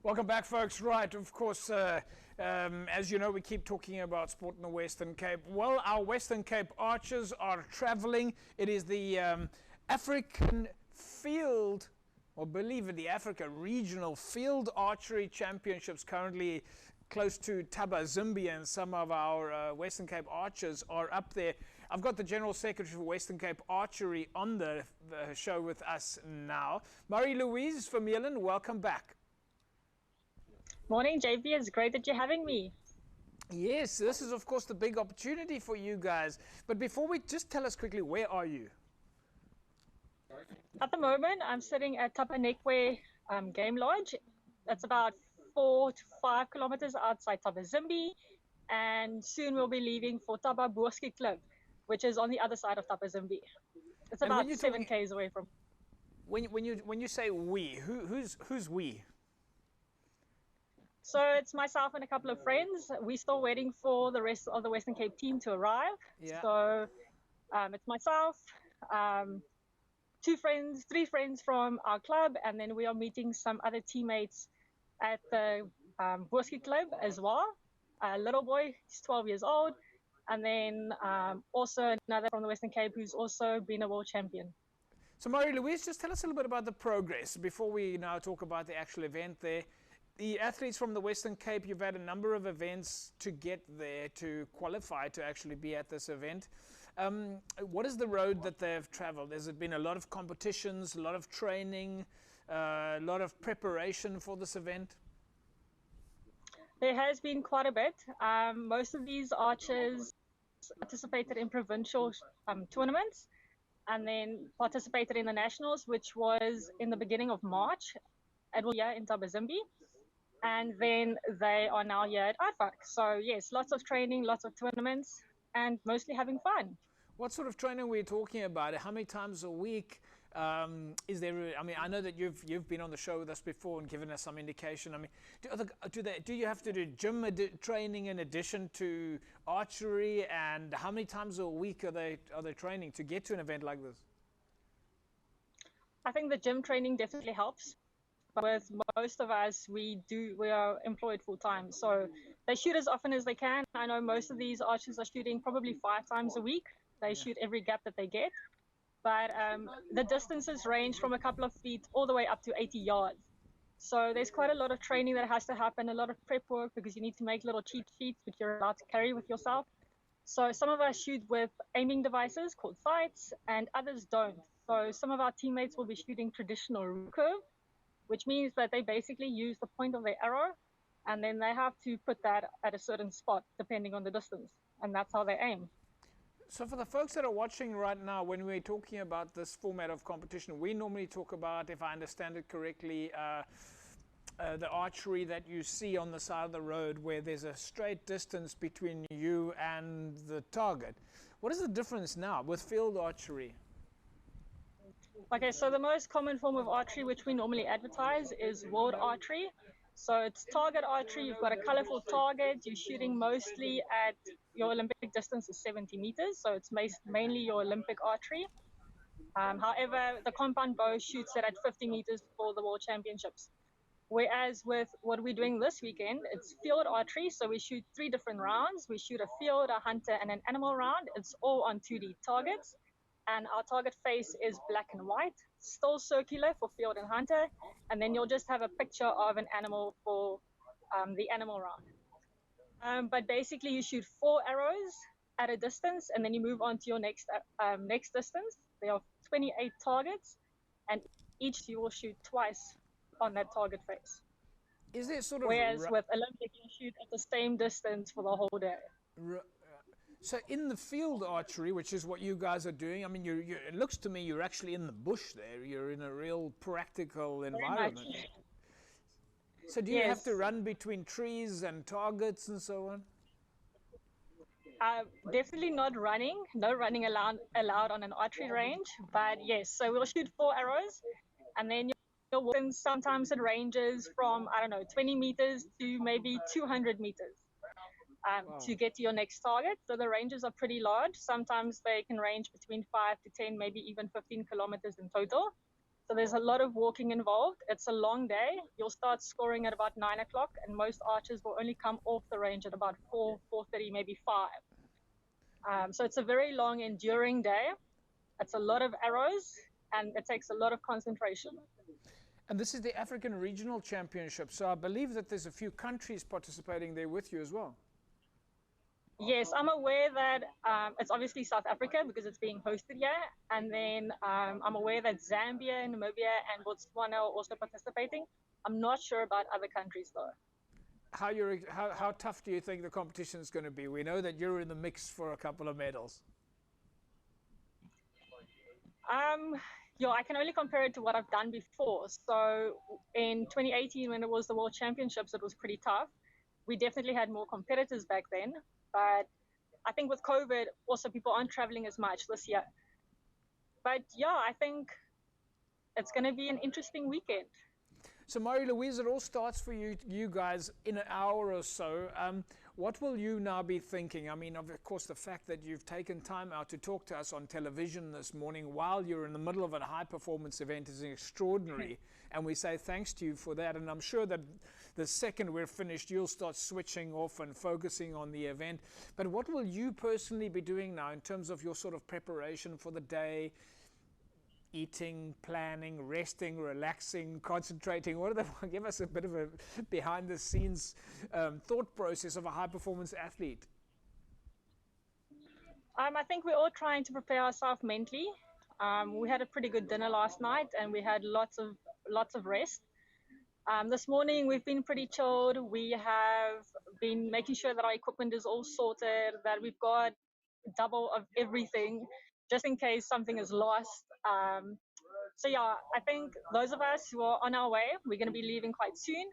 Welcome back, folks. Right, of course, as you know, we keep talking about sport in the Western Cape. Well, our Western Cape archers are traveling. It is the African Field, or believe it, the Africa Regional Field Archery Championships, currently close to Tabazimbi, and some of our Western Cape archers are up there. I've got the General Secretary for Western Cape Archery on the show with us now. Marie-Louise Vermeulen, welcome back. Morning, JP. It's great that you're having me. Yes, this is, of course, the big opportunity for you guys. But before we, just tell us quickly, where are you? At the moment, I'm sitting at Tapanekwe Game Lodge. That's about 4 to 5 kilometers outside Tabazimbi. And soon we'll be leaving for Tababuski Club, which is on the other side of Tabazimbi. It's about 7 Ks away from. When you say we, who's we? So it's myself and a couple of friends. We're still waiting for the rest of the Western Cape team to arrive. Yeah. So it's myself, 3 friends from our club, and then we are meeting some other teammates at the Boski Club as well. A little boy, he's 12 years old, and then also another from the Western Cape who's also been a world champion. So Marie-Louise, just tell us a little bit about the progress before we now talk about the actual event there. The athletes from the Western Cape, you've had a number of events to get there, to qualify to actually be at this event. What is the road that they've traveled? Has it been a lot of competitions, a lot of training, a lot of preparation for this event? There has been quite a bit. Most of these archers participated in provincial tournaments and then participated in the nationals, which was in the beginning of March at in Tabazimbi. And then they are now here at IFAC. So yes, lots of training, lots of tournaments, and mostly having fun. What sort of training are we talking about? How many times a week is there? I mean, I know that you've been on the show with us before and given us some indication. I mean, do you have to do gym training in addition to archery? And how many times a week are they training to get to an event like this? I think the gym training definitely helps. But with most of us, we are employed full time, so they shoot as often as they can. I know most of these archers are shooting probably 5 times a week. They shoot every gap that they get, but the distances range from a couple of feet all the way up to 80 yards. So there's quite a lot of training that has to happen, a lot of prep work, because you need to make little cheat sheets which you're allowed to carry with yourself. So some of us shoot with aiming devices called sights, and others don't. So some of our teammates will be shooting traditional recurve, which means that they basically use the point of their arrow, and then they have to put that at a certain spot depending on the distance, and that's how they aim. So for the folks that are watching right now, when we're talking about this format of competition, we normally talk about, if I understand it correctly, the archery that you see on the side of the road where there's a straight distance between you and the target. What is the difference now with field archery? Okay, so the most common form of archery which we normally advertise is world archery. So it's target archery. You've got a colorful target. You're shooting mostly at your Olympic distance is 70 meters. So it's mainly your Olympic archery. However, the compound bow shoots it at 50 meters for the world championships. Whereas with what we're doing this weekend, it's field archery. So we shoot 3 different rounds. We shoot a field, a hunter, and an animal round. It's all on 2D targets. And our target face is black and white, still circular for field and hunter, and then you'll just have a picture of an animal for the animal round. But basically you shoot 4 arrows at a distance, and then you move on to your next distance. There are 28 targets, and each you will shoot twice on that target face. Is there sort of Whereas with Olympic, you shoot at the same distance for the whole day. So in the field archery, which is what you guys are doing, I mean, it looks to me you're actually in the bush there. You're in a real practical environment. So do you have to run between trees and targets and so on? Definitely not running. No running allowed on an archery range. But yes, so we'll shoot 4 arrows, and then you'll walk, and sometimes it ranges from, I don't know, 20 meters to maybe 200 meters. To get to your next target. So the ranges are pretty large. Sometimes they can range between 5 to 10, maybe even 15 kilometers in total. So there's a lot of walking involved. It's a long day. You'll start scoring at about 9 o'clock, and most archers will only come off the range at about 4, 4:30, maybe 5. So it's a very long, enduring day. It's a lot of arrows, and it takes a lot of concentration. And this is the African Regional Championship, so I believe that there's a few countries participating there with you as well. Yes, I'm aware that it's obviously South Africa because it's being hosted here. And then I'm aware that Zambia, Namibia, and Botswana are also participating. I'm not sure about other countries, though. How tough do you think the competition is going to be? We know that you're in the mix for a couple of medals. Yeah, I can only compare it to what I've done before. So in 2018, when it was the World Championships, it was pretty tough. We definitely had more competitors back then. But I think with COVID, also people aren't traveling as much this year. But yeah, I think it's going to be an interesting weekend. So Marie-Louise, it all starts for you guys in an hour or so. What will you now be thinking? I mean, of course, the fact that you've taken time out to talk to us on television this morning while you're in the middle of a high-performance event is extraordinary. And we say thanks to you for that. And I'm sure that the second we're finished, you'll start switching off and focusing on the event. But what will you personally be doing now in terms of your sort of preparation for the day? Eating, planning, resting, relaxing, concentrating. Give us a bit of a behind-the-scenes thought process of a high-performance athlete. I think we're all trying to prepare ourselves mentally. We had a pretty good dinner last night, and we had lots of rest. This morning we've been pretty chilled. We have been making sure that our equipment is all sorted, that we've got double of everything, just in case something is lost. So yeah, I think those of us who are on our way, we're going to be leaving quite soon.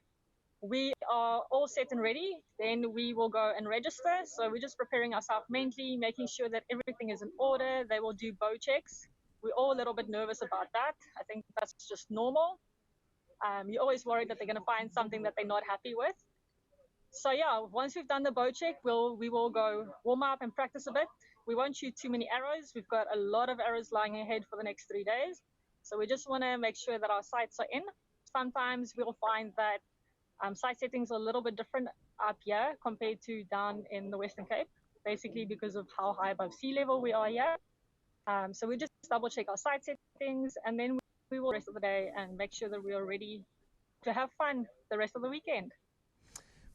We are all set and ready. Then we will go and register. So we're just preparing ourselves mentally, making sure that everything is in order. They will do bow checks. We're all a little bit nervous about that. I think that's just normal. You're always worried that they're going to find something that they're not happy with. So yeah, once we've done the bow check, we will go warm up and practice a bit. We won't shoot too many arrows. We've got a lot of arrows lying ahead for the next 3 days. So we just want to make sure that our sights are in. Sometimes we'll find that sight settings are a little bit different up here compared to down in the Western Cape, basically because of how high above sea level we are here. So we just double check our sight settings, and then we will rest of the day and make sure that we are ready to have fun the rest of the weekend.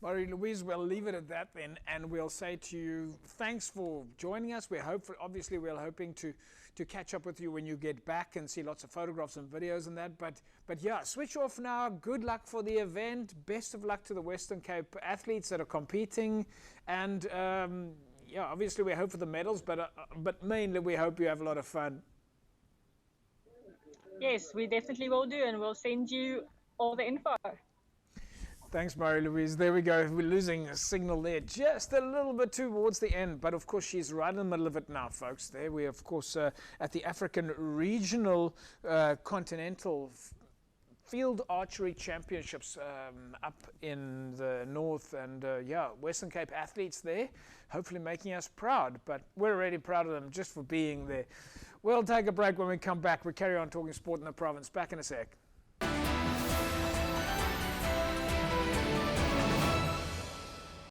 Marie-Louise, we'll leave it at that then, and we'll say to you, thanks for joining us. We're hoping to catch up with you when you get back and see lots of photographs and videos and that. But yeah, switch off now. Good luck for the event. Best of luck to the Western Cape athletes that are competing. And yeah, obviously we hope for the medals, but mainly we hope you have a lot of fun. Yes, we definitely will do, and we'll send you all the info. Thanks, Marie-Louise. There we go. We're losing a signal there just a little bit towards the end. But, of course, she's right in the middle of it now, folks. There we are, of course, at the African Regional Continental Field Archery Championships up in the north. And, yeah, Western Cape athletes there, hopefully making us proud. But we're already proud of them just for being there. We'll take a break. When we come back, we carry on talking sport in the province. Back in a sec.